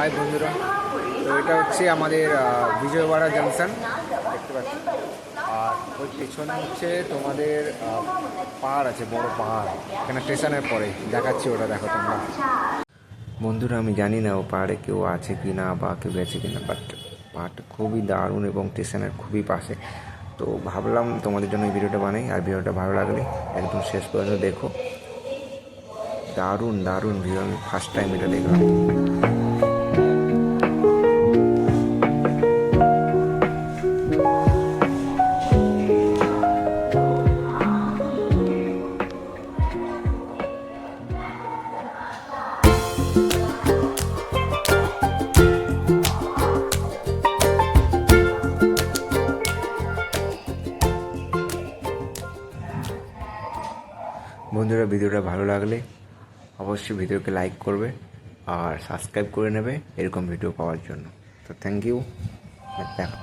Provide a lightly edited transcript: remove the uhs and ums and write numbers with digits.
High বন্ধুরা, তো এটা হচ্ছে আমাদের বিজয়ওয়াড়া জাংশন দেখতে পাচ্ছি। আর ওই পেছনে হচ্ছে তোমাদের পাহাড় আছে, বড় পাহাড়, এখানে স্টেশনের পরে দেখাচ্ছি, ওটা দেখো তোমরা। বন্ধুরা আমি জানি না ও পাহাড়ে কেউ আছে কি না বা কেউ গেছে কি না, বাট পাহাড়টা খুবই দারুণ এবং স্টেশনের খুবই পাশে। তো ভাবলাম তোমাদের জন্য এই ভিডিওটা বানাই, আর ভিডিওটা ভালো লাগলে একদম শেষ পর্যন্ত দেখো। দারুণ দারুণ ভিডিও, আমি ফার্স্ট টাইম এটা দেখলাম। বন্ধুরা ভিডিওটা ভালো লাগলে অবশ্যই ভিডিওকে লাইক করবে আর সাবস্ক্রাইব করে নেবে এরকম ভিডিও পাওয়ার জন্য। তো থ্যাংক ইউ, দেখো।